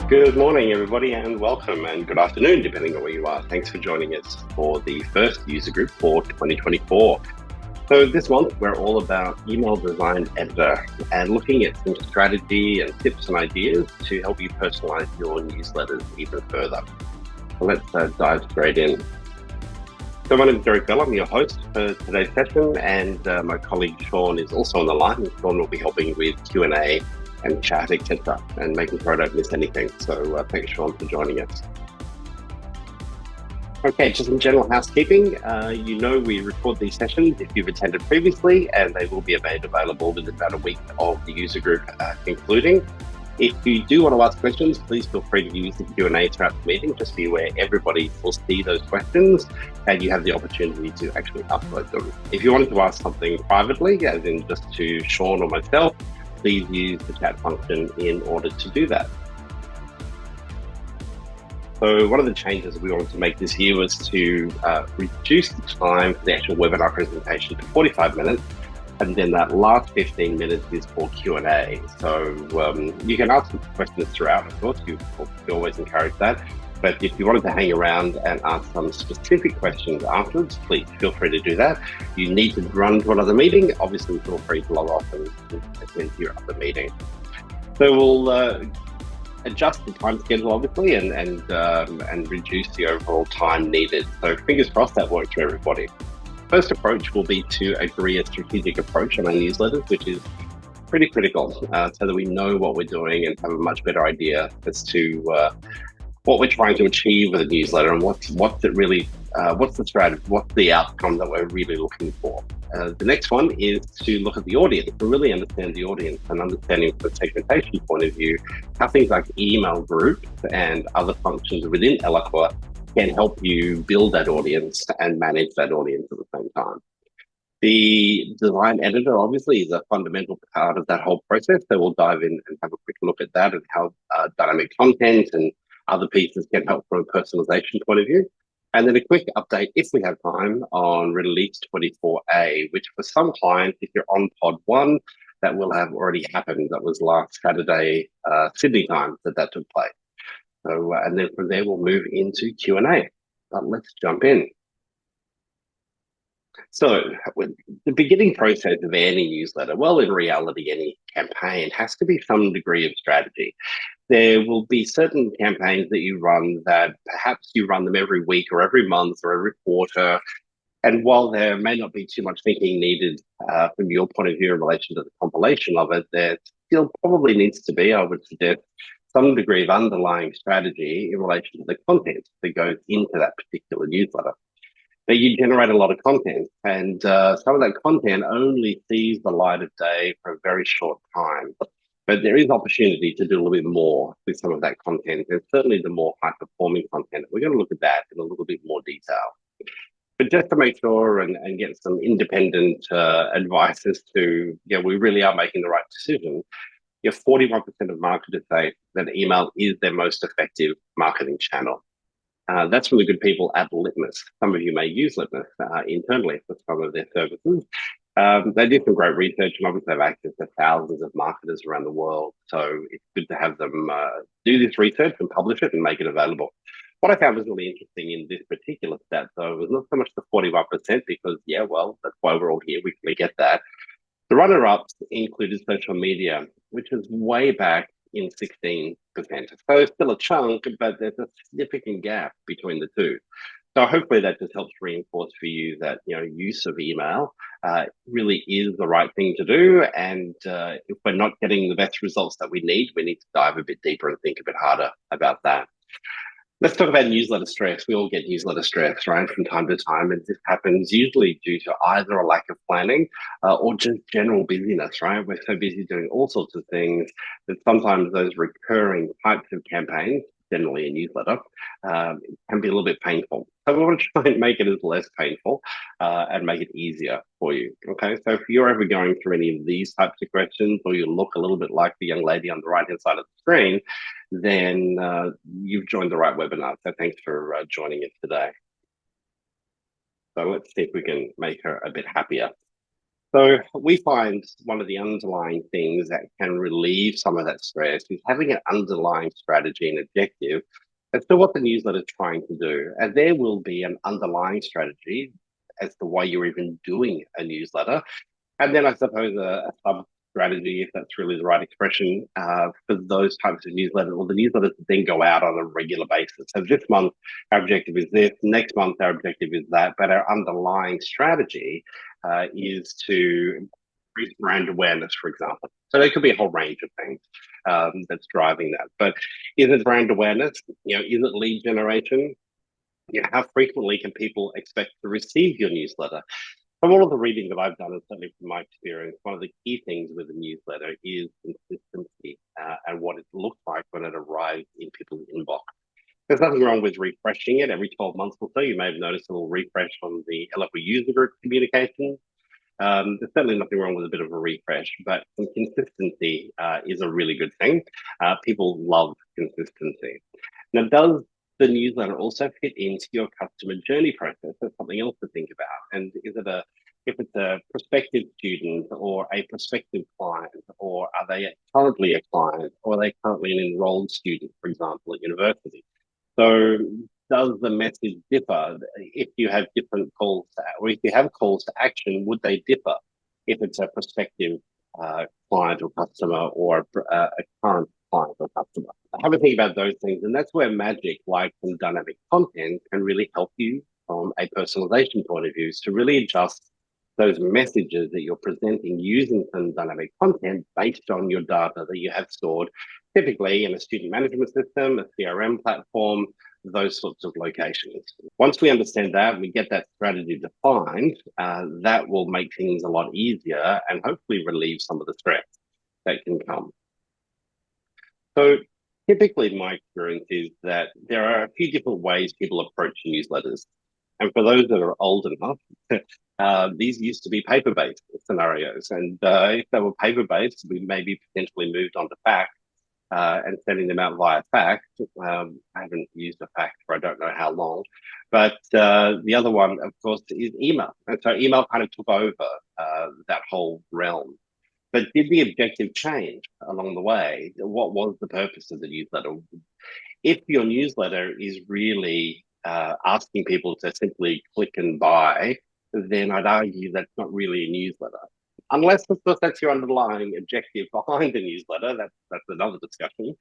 Good morning, everybody, and welcome, and good afternoon, depending on where you are. Thanks for joining us for the first user group for 2024. So this month, we're all about email design editor and looking at some strategy and tips and ideas to help you personalize your newsletters even further. So let's dive straight in. So my name is Derek Bell. I'm your host for today's session, and my colleague Sean is also on the line, and Sean will be helping with Q&A and chat, etc., and making sure I don't miss anything. So thanks, Sean, for joining us. Okay, just some general housekeeping. You know we record these sessions if you've attended previously, and they will be made available within about a week of the user group concluding. If you do want to ask questions, please feel free to use the Q&A throughout the meeting. Just be aware everybody will see those questions and you have the opportunity to actually upload them. If you wanted to ask something privately, as in just to Sean or myself, please use the chat function in order to do that. So one of the changes we wanted to make this year was to reduce the time for the actual webinar presentation to 45 minutes. And then that last 15 minutes is for Q&A. So you can ask questions throughout, of course, we always encourage that. But if you wanted to hang around and ask some specific questions afterwards, please feel free to do that. You need to run to another meeting, obviously feel free to log off and attend to your other meeting. So we'll adjust the time schedule, obviously, and reduce the overall time needed. So fingers crossed that works for everybody. First approach will be to agree a strategic approach on our newsletters, which is pretty critical so that we know what we're doing and have a much better idea as to what we're trying to achieve with a newsletter and what's the strategy, what's the outcome that we're really looking for. The next one is to look at the audience, to really understand the audience and understanding from a segmentation point of view, how things like email groups and other functions within Eloqua can help you build that audience and manage that audience at the same time. The design editor obviously is a fundamental part of that whole process. So we'll dive in and have a quick look at that and how dynamic content and other pieces can help from a personalization point of view. And then a quick update, if we have time, on release 24A, which for some clients, if you're on pod 1, that will have already happened. That was last Saturday, Sydney time that took place. So, and then from there, we'll move into Q&A. But let's jump in. So the beginning process of any newsletter, well, in reality, any campaign has to be some degree of strategy. There will be certain campaigns that you run that perhaps you run them every week or every month or every quarter. And while there may not be too much thinking needed from your point of view in relation to the compilation of it, there still probably needs to be, I would suggest, some degree of underlying strategy in relation to the content that goes into that particular newsletter. Now, you generate a lot of content, and some of that content only sees the light of day for a very short time. But there is opportunity to do a little bit more with some of that content, and certainly the more high-performing content. We're going to look at that in a little bit more detail. But just to make sure and get some independent advice as to, we really are making the right decision, 41% of marketers say that email is their most effective marketing channel. That's from the good people at Litmus. Some of you may use Litmus internally for some of their services. They did some great research and obviously have access to thousands of marketers around the world. So it's good to have them do this research and publish it and make it available. What I found was really interesting in this particular stat, though, was not so much the 41% because, that's why we're all here. We can get that. The runner-ups included social media, which was way back in 16%. So still a chunk, but there's a significant gap between the two. So hopefully that just helps reinforce for you that use of email really is the right thing to do. And if we're not getting the best results that we need to dive a bit deeper and think a bit harder about that. Let's talk about newsletter stress. We all get newsletter stress, right, from time to time. And this happens usually due to either a lack of planning or just general busyness, right? We're so busy doing all sorts of things that sometimes those recurring types of campaigns, generally a newsletter, can be a little bit painful. So we want to try and make it as less painful and make it easier for you, okay? So if you're ever going through any of these types of questions or you look a little bit like the young lady on the right-hand side of the screen, then you've joined the right webinar. So thanks for joining us today. So let's see if we can make her a bit happier. So we find one of the underlying things that can relieve some of that stress is having an underlying strategy and objective as to what the newsletter is trying to do. And there will be an underlying strategy as to why you're even doing a newsletter. And then I suppose a sub strategy, if that's really the right expression, for those types of newsletters, or the newsletters that then go out on a regular basis. So this month, our objective is this, next month, our objective is that, but our underlying strategy is to increase brand awareness, for example. So there could be a whole range of things that's driving that. But is it brand awareness? Is it lead generation? How frequently can people expect to receive your newsletter? From all of the reading that I've done, and certainly from my experience, one of the key things with a newsletter is consistency and what it looks like when it arrives in people's inbox. There's nothing wrong with refreshing it every 12 months or so. You may have noticed a little refresh on the Eloqua user group communications. There's certainly nothing wrong with a bit of a refresh, but consistency is a really good thing. People love consistency. Now, does the newsletter also fit into your customer journey process? That's something else to think about. And if it's a prospective student or a prospective client, or are they currently a client, or are they currently an enrolled student, for example, at university? So does the message differ if you have different calls or if you have calls to action? Would they differ if it's a prospective client or customer, or a current client or customer? Have a think about those things, and that's where magic, like some dynamic content, can really help you from a personalization point of view, is to really adjust those messages that you're presenting using some dynamic content based on your data that you have stored, typically in a student management system, a CRM platform, those sorts of locations. Once we understand that, we get that strategy defined, that will make things a lot easier and hopefully relieve some of the stress that can come. So typically my experience is that there are a few different ways people approach newsletters. And for those that are old enough, these used to be paper-based scenarios. And if they were paper-based, we maybe potentially moved on to fax and sending them out via fax. I haven't used a fax for I don't know how long. But the other one, of course, is email. And so email kind of took over that whole realm. But did the objective change along the way? What was the purpose of the newsletter? If your newsletter is really asking people to simply click and buy, then I'd argue that's not really a newsletter. Unless, of course, that's your underlying objective behind the newsletter. That's another discussion.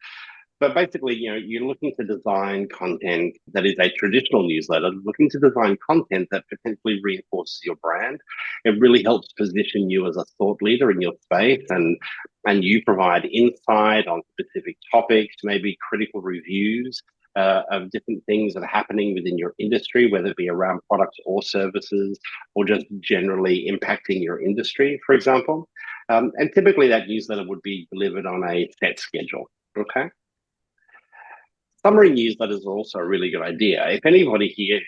But basically, you're looking to design content that is a traditional newsletter, looking to design content that potentially reinforces your brand. It really helps position you as a thought leader in your space, and you provide insight on specific topics, maybe critical reviews of different things that are happening within your industry, whether it be around products or services, or just generally impacting your industry, for example. And typically that newsletter would be delivered on a set schedule, okay? Summary newsletters are also a really good idea. If anybody here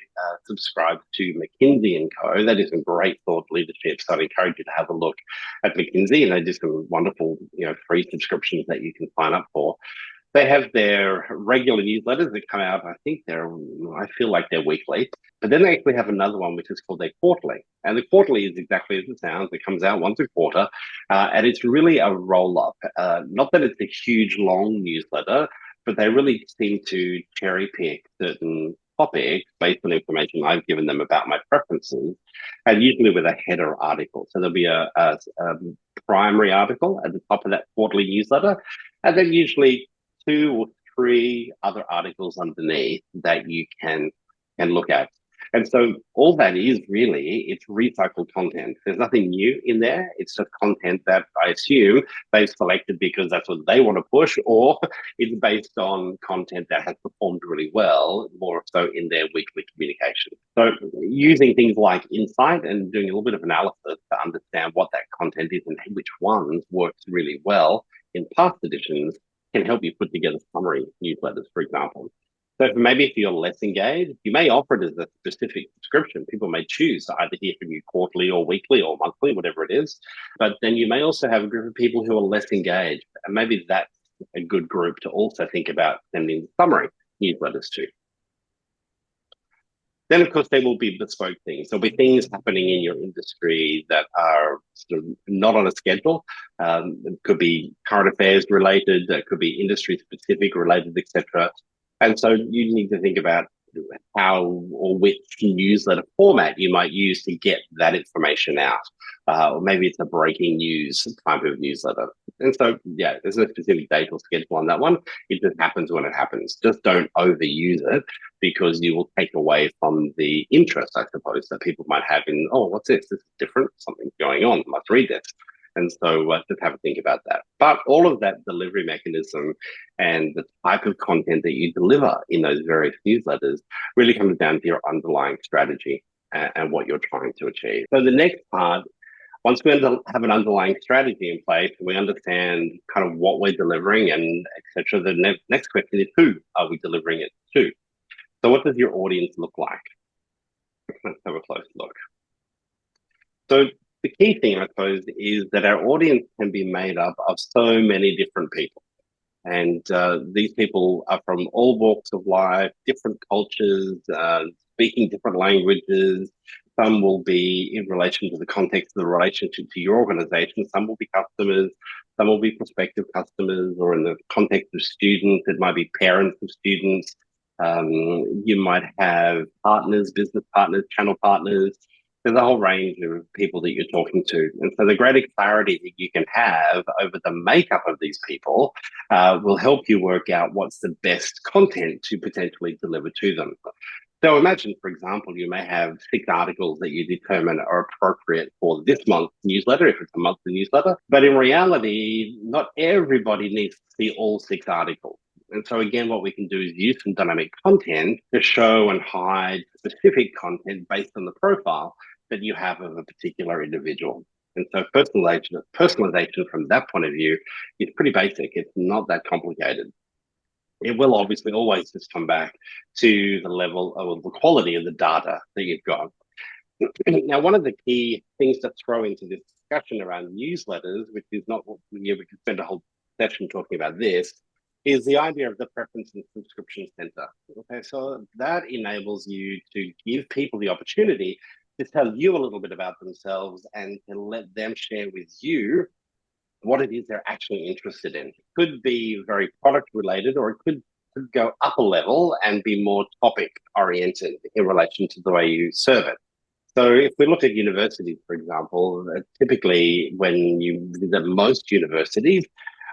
subscribes to McKinsey & Co., that is some great thought leadership. So I'd encourage you to have a look at McKinsey, and they do some wonderful, free subscriptions that you can sign up for. They have their regular newsletters that come out. I feel like they're weekly, but then they actually have another one, which is called their quarterly. And the quarterly is exactly as it sounds. It comes out once a quarter, and it's really a roll up. Not that it's a huge, long newsletter, but they really seem to cherry pick certain topics based on information I've given them about my preferences, and usually with a header article. So there'll be a primary article at the top of that quarterly newsletter, and then usually 2 or 3 other articles underneath that you can look at. And so all that is really, it's recycled content. There's nothing new in there. It's just content that I assume they've selected because that's what they want to push, or it's based on content that has performed really well, more so in their weekly communication. So using things like insight and doing a little bit of analysis to understand what that content is and which ones works really well in past editions can help you put together summary newsletters, for example. So maybe if you're less engaged, you may offer it as a specific subscription. People may choose to either hear from you quarterly or weekly or monthly, whatever it is. But then you may also have a group of people who are less engaged. And maybe that's a good group to also think about sending summary newsletters to. Then, of course, there will be bespoke things. There'll be things happening in your industry that are sort of not on a schedule. It could be current affairs related, it could be industry specific related, etc. And so you need to think about how or which newsletter format you might use to get that information out. Or maybe it's a breaking news type of newsletter. And so, yeah, there's no specific date or schedule on that one. It just happens when it happens. Just don't overuse it because you will take away from the interest, I suppose, that people might have in, oh, what's this? This is different. Something's going on. I must read this. And so just have a think about that. But all of that delivery mechanism and the type of content that you deliver in those various newsletters really comes down to your underlying strategy and what you're trying to achieve. So the next part, once we have an underlying strategy in place, we understand kind of what we're delivering and etc. The next question is, who are we delivering it to? So what does your audience look like? Let's have a close look. So the key thing, I suppose, is that our audience can be made up of so many different people. And these people are from all walks of life, different cultures, speaking different languages. Some will be in relation to the context of the relationship to your organization. Some will be customers. Some will be prospective customers, or in the context of students, it might be parents of students. You might have partners, business partners, channel partners. There's a whole range of people that you're talking to. And so the greater clarity that you can have over the makeup of these people will help you work out what's the best content to potentially deliver to them. So imagine, for example, you may have 6 articles that you determine are appropriate for this month's newsletter, if it's a monthly newsletter. But in reality, not everybody needs to see all 6 articles. And so again, what we can do is use some dynamic content to show and hide specific content based on the profile that you have of a particular individual. And so personalization from that point of view is pretty basic. It's not that complicated. It will obviously always just come back to the level of the quality of the data that you've got. Now, one of the key things to throw into this discussion around newsletters, which is not what we could spend a whole session talking about this, is the idea of the preference and subscription center. Okay, so that enables you to give people the opportunity to tell you a little bit about themselves and to let them share with you what it is they're actually interested in. It could be very product related, or it could go up a level and be more topic oriented in relation to the way you serve it. So if we look at universities, for example, typically when you visit most universities,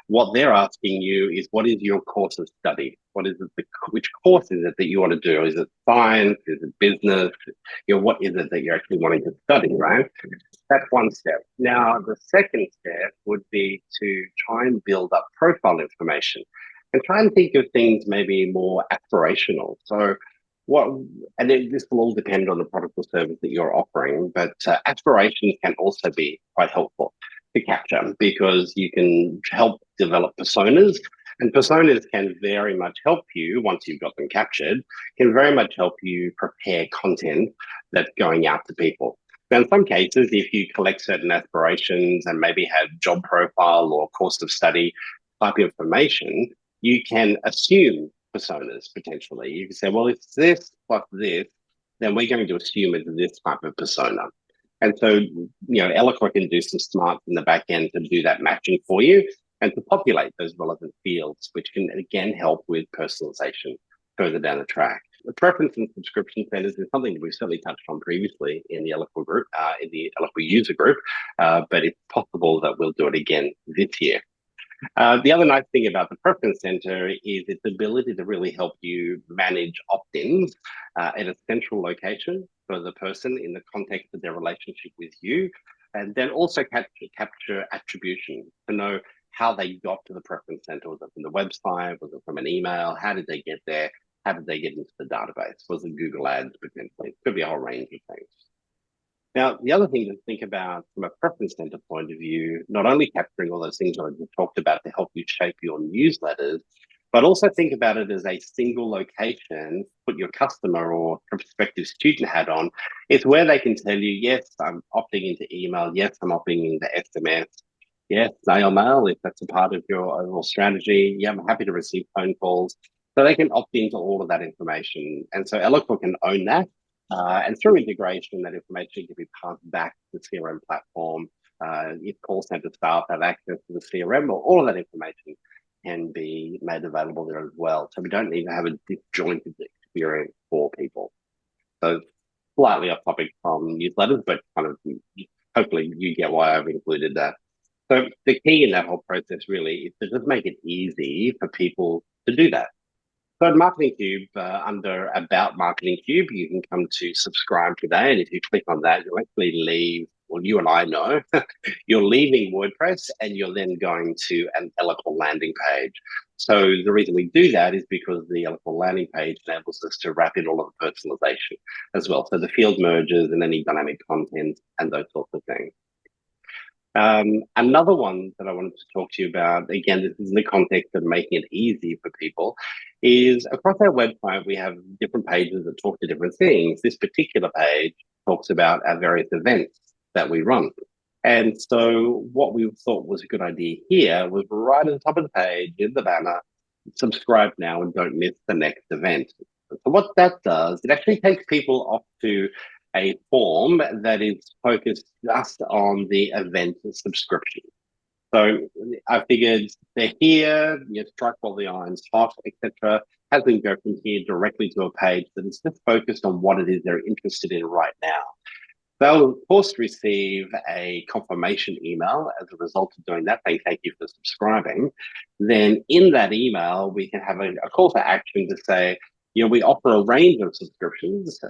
what they're asking you is, what is your course of study? What is it? Which course is it that you want to do? Is it science? Is it business? What is it that you're actually wanting to study, right? That's one step. Now, the second step would be to try and build up profile information and try and think of things maybe more aspirational. So what, and this will all depend on the product or service that you're offering, but aspirations can also be quite helpful to capture because you can help develop personas, and personas can very much help you once you've got them captured, can very much help you prepare content that's going out to people. Now, in some cases, if you collect certain aspirations and maybe have job profile or course of study type information, you can assume personas potentially. You can say, well, if this plus this, then we're going to assume it's this type of persona. And so, Eloqua can do some smarts in the back end to do that matching for you and to populate those relevant fields, which can again help with personalization further down the track. The preference and subscription centers is something that we've certainly touched on previously in the Eloqua group, in the Eloqua user group, but it's possible that we'll do it again this year. The other nice thing about the Preference Center is its ability to really help you manage opt-ins at a central location for the person in the context of their relationship with you, and then also capture attribution to know how they got to the Preference Center. Was it from the website? Was it from an email? How did they get there? How did they get into the database? Was it Google Ads potentially? It could be a whole range of things. Now, the other thing to think about from a preference center point of view, not only capturing all those things that I've talked about to help you shape your newsletters, but also think about it as a single location, put your customer or prospective student hat on. It's where they can tell you, yes, I'm opting into email. Yes, I'm opting into SMS. Yes, snail mail, if that's a part of your overall strategy. Yeah, I'm happy to receive phone calls. So they can opt into all of that information. And so Eloqua can own that And through integration, that information can be passed back to the CRM platform. If call center staff have access to the CRM, or all of that information can be made available there as well. So we don't need to have a disjointed experience for people. So slightly off topic from newsletters, but kind of hopefully you get why I've included that. So the key in that whole process really is to just make it easy for people to do that. So at Marketing Cube, under About Marketing Cube, you can come to subscribe today. And if you click on that, you'll actually leave, well, you and I know, you're leaving WordPress and you're then going to an Eloqua landing page. So the reason we do that is because the Eloqua landing page enables us to wrap in all of the personalization as well. So the field merges and any dynamic content and those sorts of things. Another one that I wanted to talk to you about, again, this is in the context of making it easy for people, is across our website, we have different pages that talk to different things. This particular page talks about our various events that we run. And so what we thought was a good idea here was right at the top of the page in the banner, subscribe now and don't miss the next event. So what that does, it actually takes people off to a form that is focused just on the event subscription. So I figured they're here, you strike while the iron's hot, etc. Has them go from here directly to a page that is just focused on what it is they're interested in right now. They'll, of course, receive a confirmation email as a result of doing that. They thank you for subscribing. Then in that email, we can have a call to action to say, we offer a range of subscriptions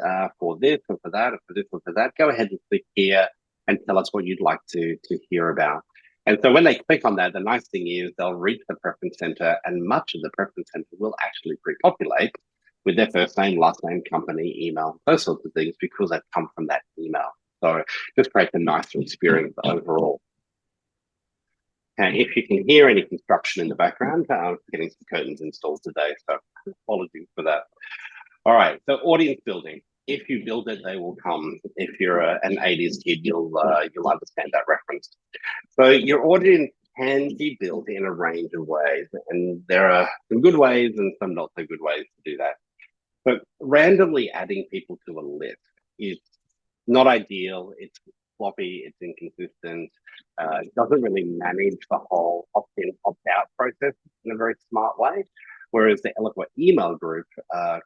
for this and for that and for this and for that. Go ahead and click here and tell us what you'd like to hear about. And so when they click on that, the nice thing is they'll reach the preference center and much of the preference center will actually pre-populate with their first name, last name, company, email, those sorts of things, because they've come from that email. So just create a nicer experience overall. And if you can hear any construction in the background, I'm getting some curtains installed today, so apologies for that. All right, so audience building. If you build it, they will come. If you're an 80s kid, you'll understand that reference. So your audience can be built in a range of ways, and there are some good ways and some not so good ways to do that. But randomly adding people to a list is not ideal. It's floppy, it's inconsistent, it doesn't really manage the whole opt-in, opt-out process in a very smart way. Whereas the Eloqua email group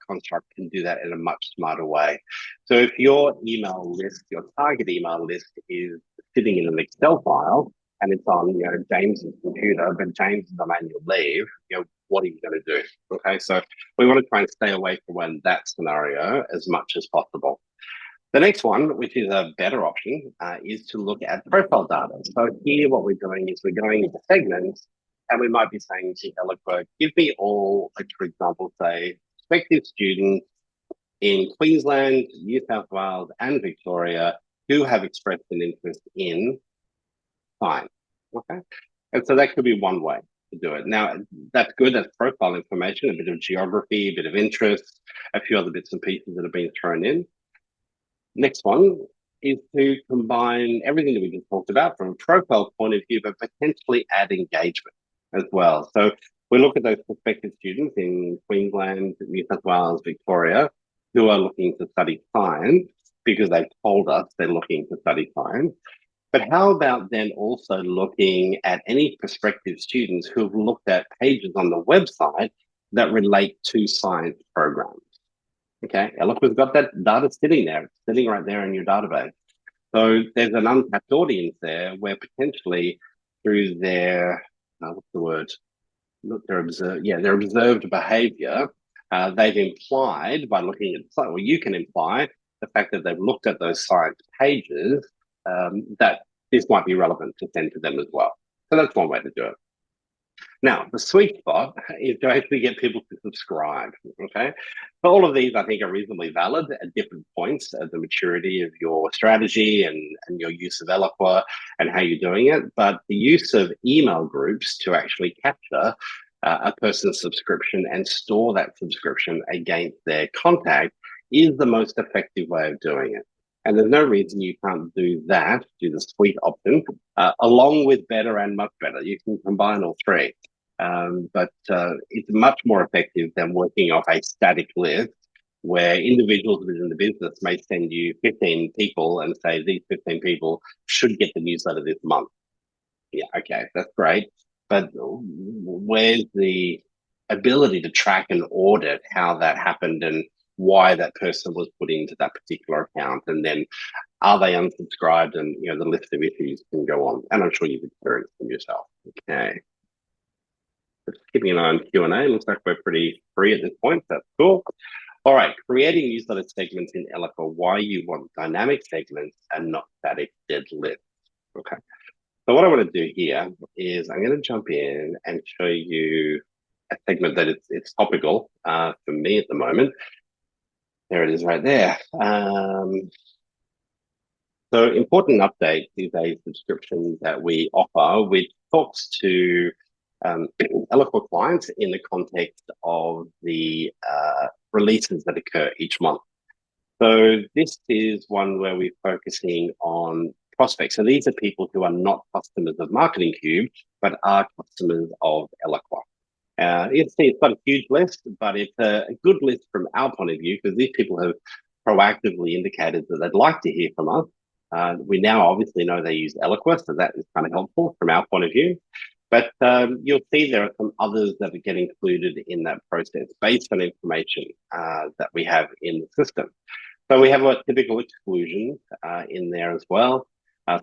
construct can do that in a much smarter way. So if your email list, your target email list is sitting in an Excel file and it's on, James's computer, but James is on annual leave, what are you going to do? Okay, so we want to try and stay away from that scenario as much as possible. The next one, which is a better option, is to look at profile data. So here what we're doing is we're going into segments and we might be saying to Eloqua, give me all, like, for example, say, prospective students in Queensland, New South Wales and Victoria who have expressed an interest in science, okay? And so that could be one way to do it. Now, that's good, that's profile information, a bit of geography, a bit of interest, a few other bits and pieces that have been thrown in. Next one is to combine everything that we just talked about from a profile point of view, but potentially add engagement as well. So we look at those prospective students in Queensland, New South Wales, Victoria, who are looking to study science because they've told us they're looking to study science. But how about then also looking at any prospective students who have looked at pages on the website that relate to science programs? Okay, Eloqua's got that data sitting there, it's sitting right there in your database. So there's an untapped audience there where potentially through their, what's the word? Their observed behavior, they've implied by looking at, or you can imply the fact that they've looked at those science pages, that this might be relevant to send to them as well. So that's one way to do it. Now, the sweet spot is to actually get people to subscribe, okay? So all of these, I think, are reasonably valid at different points of the maturity of your strategy and your use of Eloqua and how you're doing it. But the use of email groups to actually capture a person's subscription and store that subscription against their contact is the most effective way of doing it. And there's no reason you can't do that, do the suite option, along with better and much better. You can combine all three. But it's much more effective than working off a static list where individuals within the business may send you 15 people and say these 15 people should get the newsletter this month. Yeah, okay, that's great. But where's the ability to track and audit how that happened and why that person was put into that particular account? And then are they unsubscribed? And the list of issues can go on. And I'm sure you've experienced them yourself. Okay. Just keeping an eye on Q&A. Looks like we're pretty free at this point. That's cool. All right, creating newsletter segments in Eloqua. Why you want dynamic segments and not static dead lists. Okay. So what I want to do here is I'm going to jump in and show you a segment that it's topical for me at the moment. There it is right there. So important update is a subscription that we offer, which talks to Eloqua clients in the context of the releases that occur each month. So this is one where we're focusing on prospects. So these are people who are not customers of Marketing Cube, but are customers of Eloqua. It's not a huge list, but it's a good list from our point of view because these people have proactively indicated that they'd like to hear from us. We now obviously know they use Eloqua, so that is kind of helpful from our point of view. But you'll see there are some others that are getting included in that process based on information that we have in the system. So we have a typical exclusion in there as well.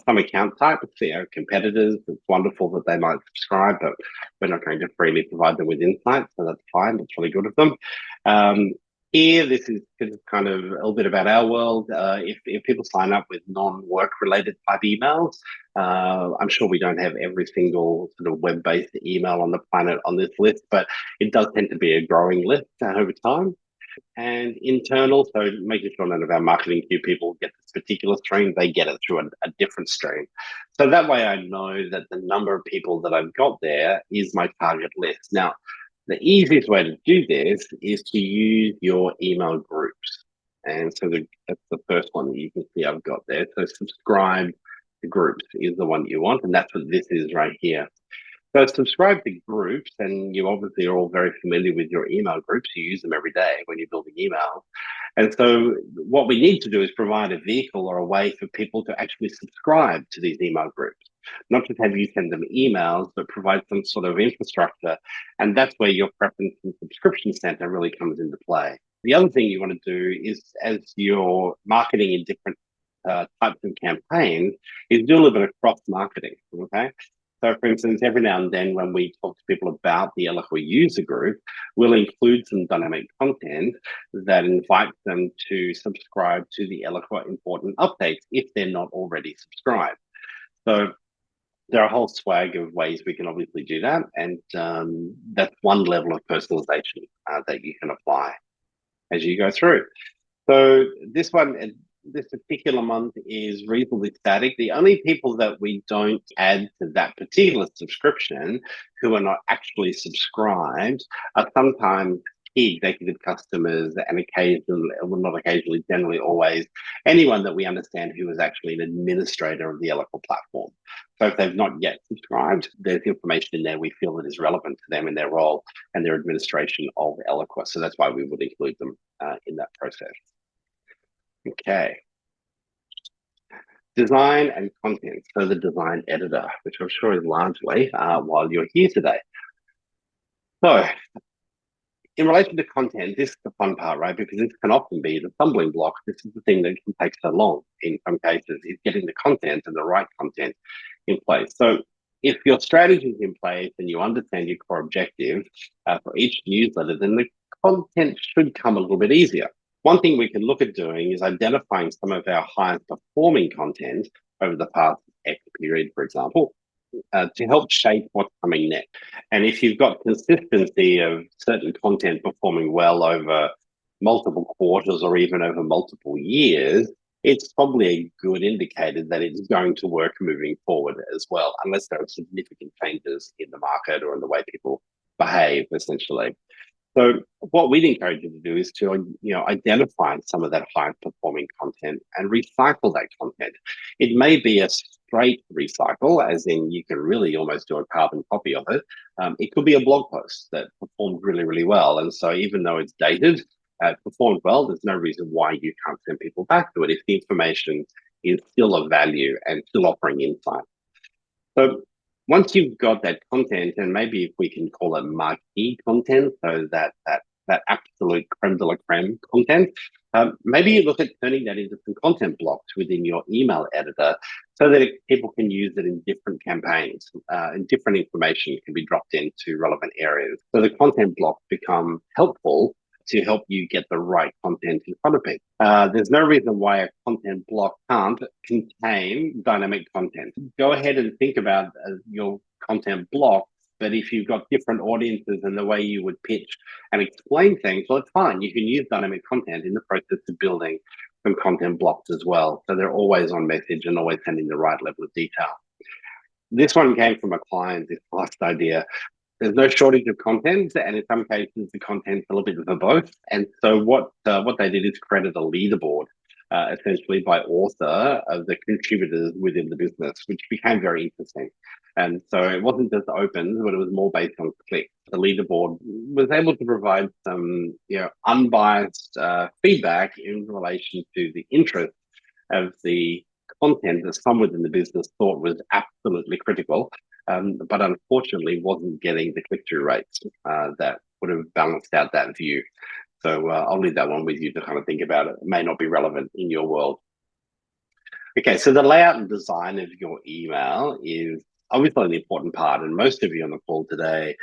Some account types, competitors, it's wonderful that they might subscribe, but we're not going to freely provide them with insights, so that's fine. That's really good of them. Here, this is kind of a little bit about our world. If people sign up with non-work related type emails, I'm sure we don't have every single sort of web-based email on the planet on this list, but it does tend to be a growing list over time. And internal, so making sure none of our Marketing Cube people get this particular stream, they get it through a different stream. So that way I know that the number of people that I've got there is my target list. Now, the easiest way to do this is to use your email groups. And so that's the first one that you can see I've got there. So subscribe to groups is the one that you want, and that's what this is right here. So subscribe to groups, and you obviously are all very familiar with your email groups. You use them every day when you're building email. And so what we need to do is provide a vehicle or a way for people to actually subscribe to these email groups. Not just have you send them emails, but provide some sort of infrastructure. And that's where your preference and subscription center really comes into play. The other thing you want to do is, as you're marketing in different types of campaigns, is do a little bit of cross marketing, okay? So, for instance, every now and then when we talk to people about the Eloqua user group, we'll include some dynamic content that invites them to subscribe to the Eloqua important updates if they're not already subscribed. So there are a whole swag of ways we can obviously do that. And that's one level of personalization that you can apply as you go through. So this particular month is reasonably static. The only people that we don't add to that particular subscription who are not actually subscribed are sometimes key executive customers and occasionally, well, not occasionally, generally always, anyone that we understand who is actually an administrator of the Eloqua platform. So if they've not yet subscribed, there's information in there we feel that is relevant to them in their role and their administration of Eloqua. So that's why we would include them in that process. Okay. Design and content. So the design editor, which I'm sure is largely while you're here today. So in relation to content, this is the fun part, right? Because this can often be the stumbling block. This is the thing that can take so long in some cases, is getting the content and the right content in place. So if your strategy is in place and you understand your core objective for each newsletter, then the content should come a little bit easier. One thing we can look at doing is identifying some of our highest performing content over the past X period, for example, to help shape what's coming next. And if you've got consistency of certain content performing well over multiple quarters or even over multiple years, it's probably a good indicator that it's going to work moving forward as well, unless there are significant changes in the market or in the way people behave, essentially. So what we'd encourage you to do is to, identify some of that high performing content and recycle that content. It may be a straight recycle, as in you can really almost do a carbon copy of it. It could be a blog post that performed really, really well. And so even though it's dated, performed well, there's no reason why you can't send people back to it if the information is still of value and still offering insight. So once you've got that content, and maybe if we can call it marquee content, so that absolute creme de la creme content, maybe you look at turning that into some content blocks within your email editor so that people can use it in different campaigns and different information can be dropped into relevant areas. So the content blocks become helpful to help you get the right content in front of people. There's no reason why a content block can't contain dynamic content. Go ahead and think about your content block, but if you've got different audiences and the way you would pitch and explain things, well, it's fine. You can use dynamic content in the process of building some content blocks as well. So they're always on message and always sending the right level of detail. This one came from a client, this last idea. There's no shortage of content, and in some cases, the content's a little bit verbose. And so what they did is created a leaderboard, essentially by author of the contributors within the business, which became very interesting. And so it wasn't just open, but it was more based on clicks. The leaderboard was able to provide some, unbiased feedback in relation to the interest of the content that some within the business thought was absolutely critical, but unfortunately wasn't getting the click-through rates that would have balanced out that view. So I'll leave that one with you to kind of think about it. It may not be relevant in your world. Okay, so the layout and design of your email is obviously an important part, and most of you on the call today,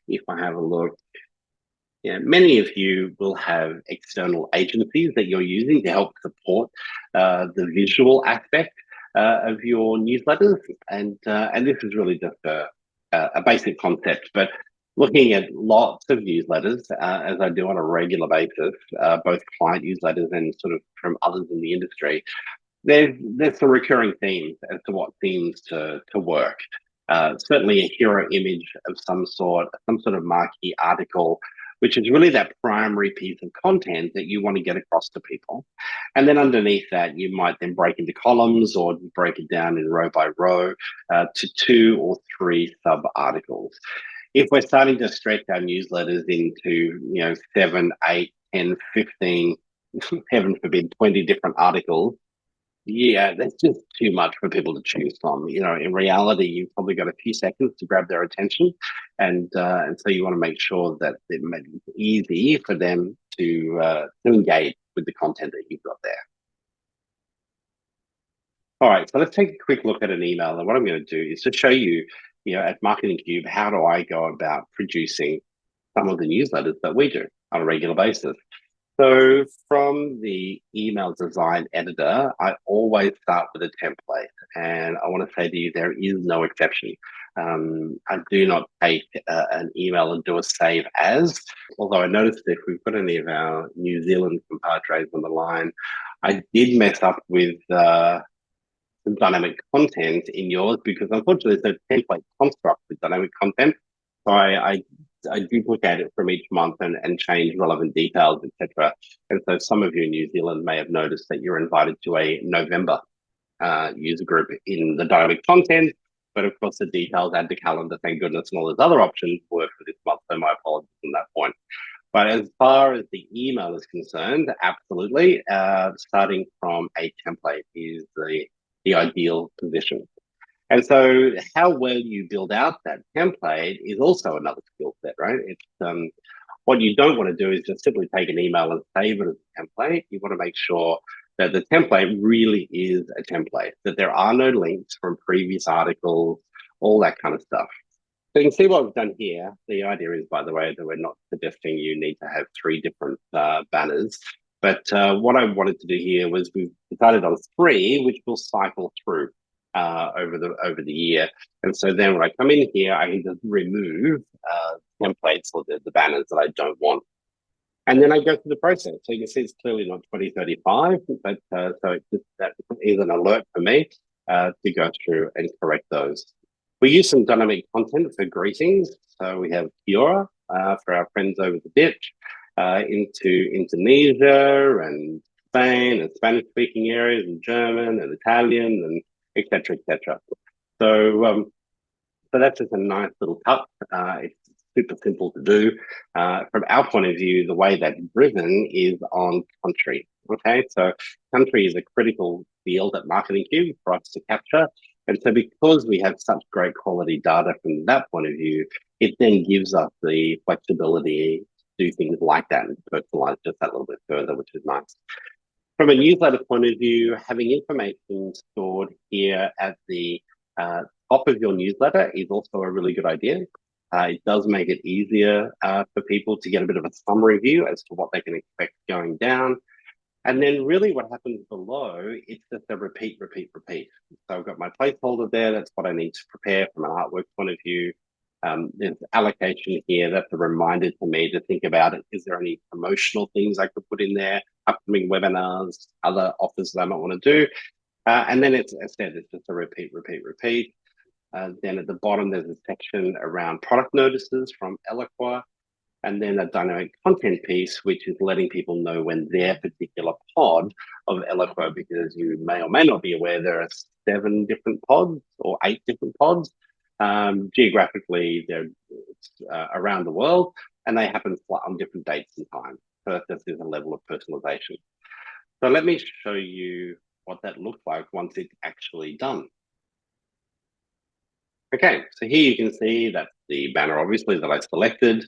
if I have a look, many of you will have external agencies that you're using to help support the visual aspect of your newsletters, and this is really just a basic concept. But looking at lots of newsletters, as I do on a regular basis, both client newsletters and sort of from others in the industry, there's some recurring themes as to what seems to work. Certainly a hero image of some sort of marquee article, which is really that primary piece of content that you want to get across to people. And then underneath that, you might then break into columns or break it down in row by row to 2 or 3 sub articles. If we're starting to stretch our newsletters into, 7, 8, 10, 15, heaven forbid, 20 different articles, that's just too much for people to choose from. In reality, you've probably got a few seconds to grab their attention, and so you want to make sure that it makes it easy for them to engage with the content that you've got there. All right, so let's take a quick look at an email, and what I'm going to do is to show you, at Marketing Cube, how do I go about producing some of the newsletters that we do on a regular basis. So from the email design editor, I always start with a template, and I want to say to you, there is no exception. I do not take an email and do a save as, although I noticed if we've got any of our New Zealand compadres on the line, I did mess up with some dynamic content in yours because unfortunately there's no template construct with dynamic content. So I duplicate it from each month and change relevant details, etc. And so some of you in New Zealand may have noticed that you're invited to a November user group in the dynamic content, but of course the details add to calendar, thank goodness, and all those other options were for this month. So my apologies on that point. But as far as the email is concerned, absolutely, starting from a template is the ideal position. And so how well you build out that template is also another skill set, right? It's what you don't want to do is just simply take an email and save it as a template. You want to make sure that the template really is a template, that there are no links from previous articles, all that kind of stuff. So you can see what we've done here. The idea is, by the way, that we're not suggesting you need to have 3 different banners. But what I wanted to do here was we've decided on 3, which will cycle through over the year. And so then when I come in here, I can just remove templates or the banners that I don't want. And then I go through the process. So you can see it's clearly not 2035, but so that is an alert for me to go through and correct those. We use some dynamic content for greetings. So we have Kiora for our friends over the ditch, into Indonesia and Spain and Spanish-speaking areas, and German and Italian and etc. So that's just a nice little touch. It's super simple to do. From our point of view, the way that's driven is on country. Okay, so country is a critical field at Marketing Cube for us to capture. And so because we have such great quality data from that point of view, it then gives us the flexibility to do things like that and personalize just that little bit further, which is nice. From a newsletter point of view, having information stored here at the top of your newsletter is also a really good idea. It does make it easier for people to get a bit of a summary view as to what they can expect going down. And then really what happens below, it's just a repeat, repeat, repeat. So I've got my placeholder there. That's what I need to prepare from an artwork point of view. There's allocation here. That's a reminder to me to think about it. Is there any promotional things I could put in there? Upcoming webinars, other offers that I might want to do. And then it's, as I said, it's just a repeat, repeat, repeat. Then at the bottom, there's a section around product notices from Eloqua. And then a dynamic content piece, which is letting people know when their particular pod of Eloqua, because you may or may not be aware, there are 7 different pods or 8 different pods. Geographically, they're around the world, and they happen on different dates and times. So this is a level of personalization. So let me show you what that looks like once it's actually done. Okay, so here you can see that's the banner, obviously, that I selected.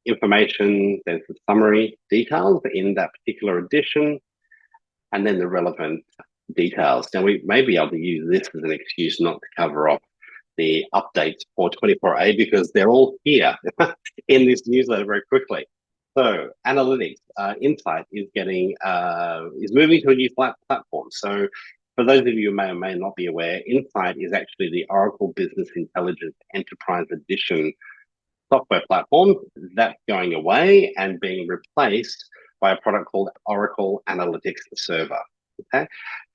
Information, there's the summary details in that particular edition, and then the relevant details. Now, we may be able to use this as an excuse not to cover off the updates for 24A because they're all here in this newsletter very quickly. So analytics, Insight is moving to a new platform. So for those of you who may or may not be aware, Insight is actually the Oracle Business Intelligence Enterprise Edition software platform that's going away and being replaced by a product called Oracle Analytics Server. Okay,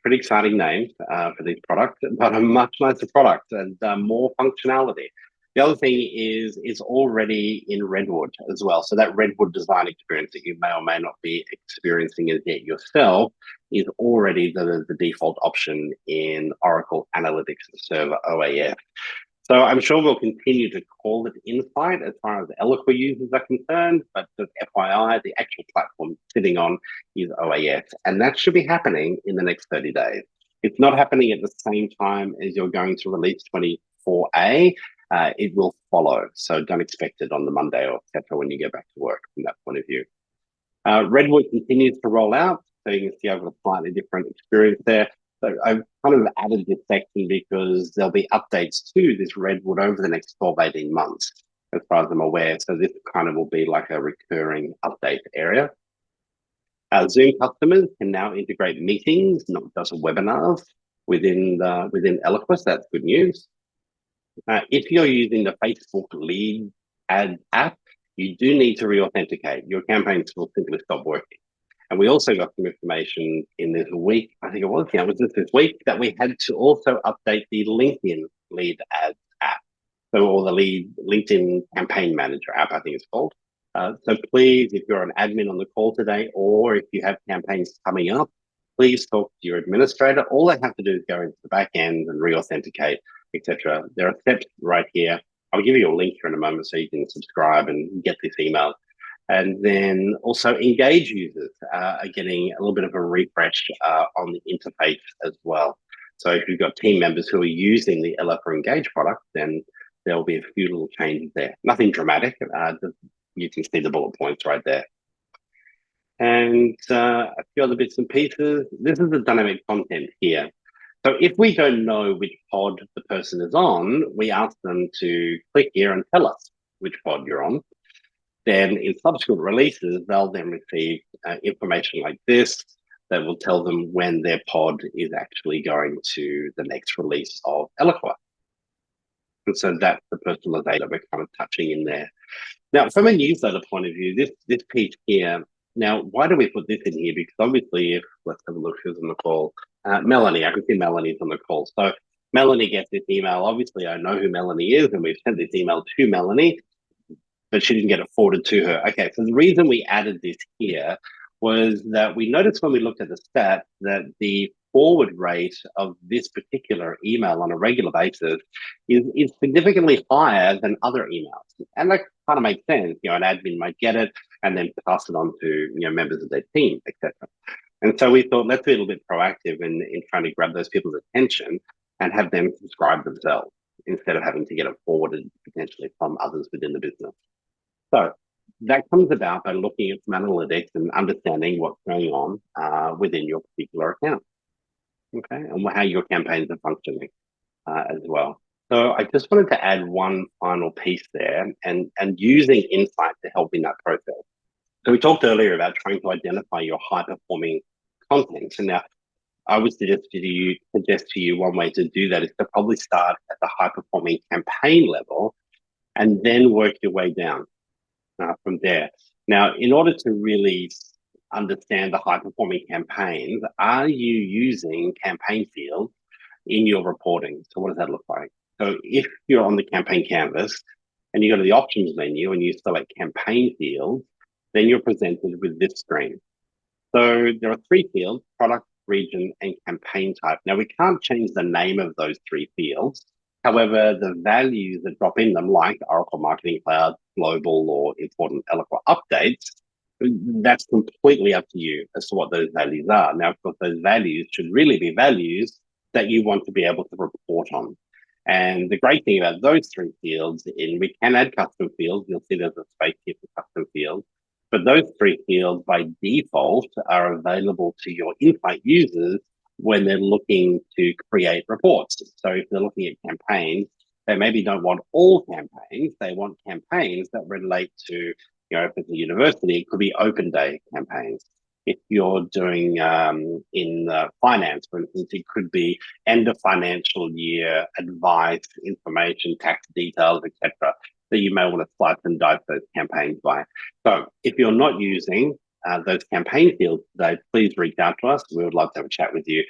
pretty exciting name for this product, but a much nicer product and more functionality. The other thing is it's already in Redwood as well. So that Redwood design experience that you may or may not be experiencing as yet yourself is already the default option in Oracle Analytics Server OAF. So I'm sure we'll continue to call it Insight as far as Eloqua users are concerned, but the FYI, the actual platform sitting on is OAS, and that should be happening in the next 30 days. It's not happening at the same time as you're going to release 24A. It will follow, so don't expect it on the Monday or etc. when you get back to work from that point of view. Redwood continues to roll out, so you can see I've got a slightly different experience there. So I've kind of added this section because there'll be updates to this Redwood over the next 12, 18 months, as far as I'm aware. So this kind of will be like a recurring update area. Zoom customers can now integrate meetings, not just webinars, within Eloqua. So that's good news. If you're using the Facebook lead ad app, you do need to re-authenticate. Your campaigns will simply stop working. And we also got some information in this week, I think it was just this week, that we had to also update the LinkedIn lead ads app. So, or the LinkedIn campaign manager app, I think it's called. So please, if you're an admin on the call today, or if you have campaigns coming up, please talk to your administrator. All they have to do is go into the back end and re-authenticate, etc. There are steps right here. I'll give you a link here in a moment so you can subscribe and get this email. And then also Engage users are getting a little bit of a refresh on the interface as well. So if you've got team members who are using the Eloqua Engage product, then there'll be a few little changes there. Nothing dramatic. You can see the bullet points right there. And a few other bits and pieces. This is the dynamic content here. So if we don't know which pod the person is on, we ask them to click here and tell us which pod you're on. Then in subsequent releases, they'll then receive information like this that will tell them when their pod is actually going to the next release of Eloqua. And so that's the personalization that we're kind of touching in there. Now, from a newsletter point of view, this piece here, now, why do we put this in here? Because obviously, let's have a look who's on the call. Melanie, I can see Melanie's on the call. So Melanie gets this email. Obviously, I know who Melanie is, and we've sent this email to Melanie, but she didn't get it forwarded to her. Okay, so the reason we added this here was that we noticed when we looked at the stat that the forward rate of this particular email on a regular basis is significantly higher than other emails. And like kind of makes sense. An admin might get it and then pass it on to members of their team, etc. And so we thought, let's be a little bit proactive in trying to grab those people's attention and have them subscribe themselves instead of having to get it forwarded potentially from others within the business. So that comes about by looking at some analytics and understanding what's going on within your particular account, okay, and how your campaigns are functioning as well. So I just wanted to add one final piece there and using insight to help in that process. So we talked earlier about trying to identify your high-performing content. And now I would suggest to you one way to do that is to probably start at the high-performing campaign level and then work your way down from there. Now, in order to really understand the high-performing campaigns, are you using campaign fields in your reporting? So what does that look like? So if you're on the campaign canvas and you go to the options menu and you select campaign fields, then you're presented with this screen. So there are three fields: product, region, and campaign type. Now, we can't change the name of those three fields. However, the values that drop in them, like Oracle Marketing Cloud, global, or important Eloqua updates, that's completely up to you as to what those values are. Now, of course, those values should really be values that you want to be able to report on. And the great thing about those three fields, we can add custom fields. You'll see there's a space here for custom fields. But those three fields by default are available to your insight users when they're looking to create reports. So if they're looking at campaigns, they maybe don't want all campaigns. They want campaigns that relate to, if it's a university, it could be open day campaigns. If you're doing in finance, for instance, it could be end of financial year advice, information, tax details, etc., that you may want to slice and dice those campaigns by. So if you're not using those campaign fields today, please reach out to us. We would love to have a chat with you,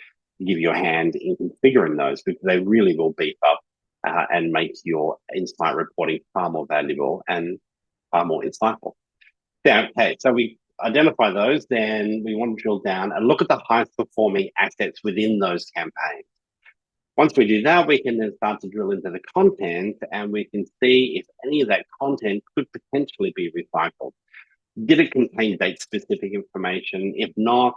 give you a hand in configuring those, because they really will beef up and make your insight reporting far more valuable and far more insightful. Yeah, okay, so we identify those, then we want to drill down and look at the highest performing assets within those campaigns. Once we do that, we can then start to drill into the content and we can see if any of that content could potentially be recycled. Did it contain date-specific information? If not,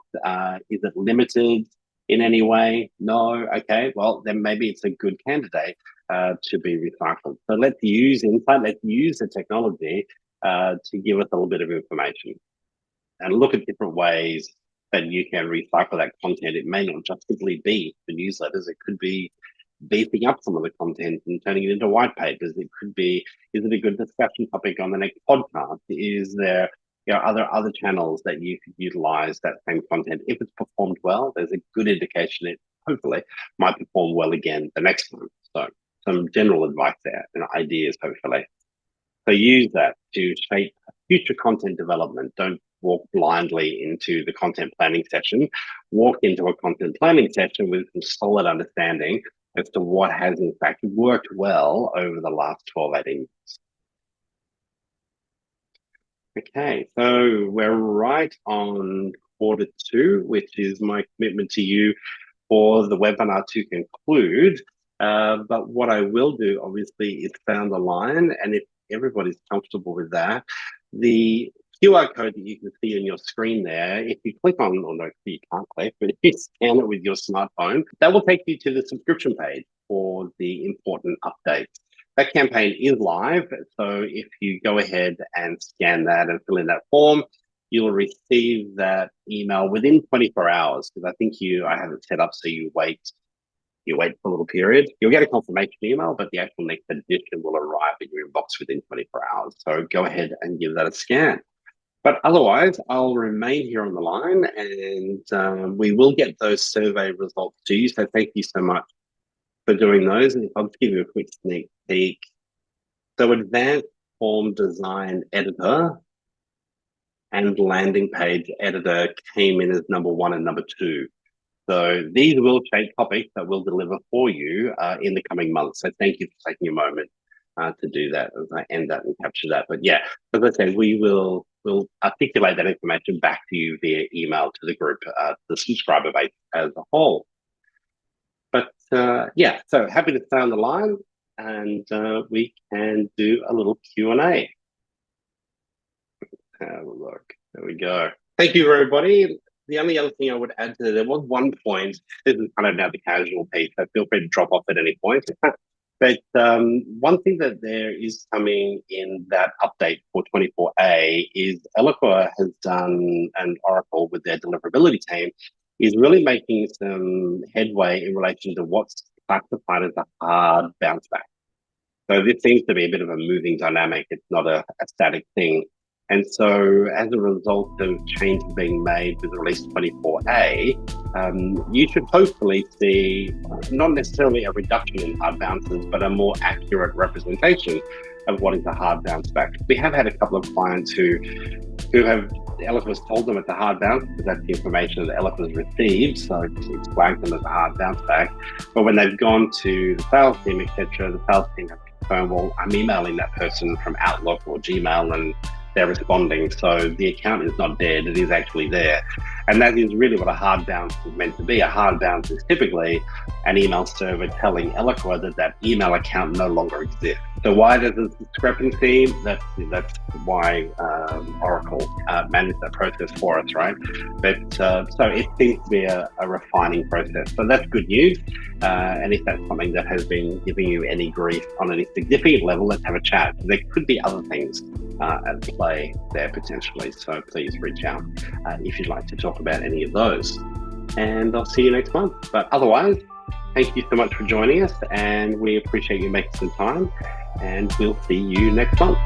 is it limited in any way? No. Okay, well, then maybe it's a good candidate to be recycled. So let's use insight, let's use the technology to give us a little bit of information and look at different ways that you can recycle that content. It may not just simply be the newsletters. It could be beefing up some of the content and turning it into white papers. It could be, is it a good discussion topic on the next podcast? Is there other channels that you could utilize that same content? If it's performed well, there's a good indication it hopefully might perform well again the next time. So some general advice there and ideas, hopefully. So use that to shape future content development. Don't walk blindly into the content planning session. Walk into a content planning session with some solid understanding as to what has in fact worked well over the last 12, 18 months. Okay, so we're right on Q2, which is my commitment to you for the webinar to conclude. But what I will do, obviously, is found the line, and if everybody's comfortable with that, the QR code that you can see on your screen there, if you click on, or no, you can't click, but if you scan it with your smartphone, that will take you to the subscription page for the important updates. That campaign is live, so if you go ahead and scan that and fill in that form, you'll receive that email within 24 hours, because I think I have it set up so you wait for a little period. You'll get a confirmation email, but the actual next edition will arrive in your inbox within 24 hours. So go ahead and give that a scan. But otherwise, I'll remain here on the line and we will get those survey results to you. So thank you so much for doing those. And I'll give you a quick sneak peek. So Advanced Form Design Editor and Landing Page Editor came in as number 1 and number 2. So these will shape topics that we'll deliver for you in the coming months. So thank you for taking a moment to do that as I end that and capture that. But yeah, as I said, we'll articulate that information back to you via email to the group, the subscriber base as a whole. But yeah, so happy to stay on the line and we can do a little Q&A. Have a look. There we go. Thank you, everybody. The only other thing I would add to there was one point. This is kind of now the casual piece, so feel free to drop off at any point. But one thing that there is coming in that update for 24A is Eloqua has done, and Oracle with their deliverability team, is really making some headway in relation to what's classified as a hard bounce back. So this seems to be a bit of a moving dynamic. It's not a static thing. And so as a result of changes being made with release 24A, you should hopefully see not necessarily a reduction in hard bounces, but a more accurate representation of what is a hard bounce back. We have had a couple of clients who have Eloqua's told them it's a hard bounce because that's the information that Eloqua's received, so it's flagged them as a hard bounce back. But when they've gone to the sales team, etc., the sales team have confirmed, well, I'm emailing that person from Outlook or Gmail and they're responding. So the account is not dead, it is actually there. And that is really what a hard bounce is meant to be. A hard bounce is typically an email server telling Eloqua that that email account no longer exists. So why there's a discrepancy? That's why Oracle managed that process for us, right? But so it seems to be a refining process. So that's good news. And if that's something that has been giving you any grief on any significant level, let's have a chat. There could be other things at play there potentially. So please reach out if you'd like to talk about any of those. And I'll see you next month. But otherwise, thank you so much for joining us, and we appreciate you making some time, and we'll see you next month.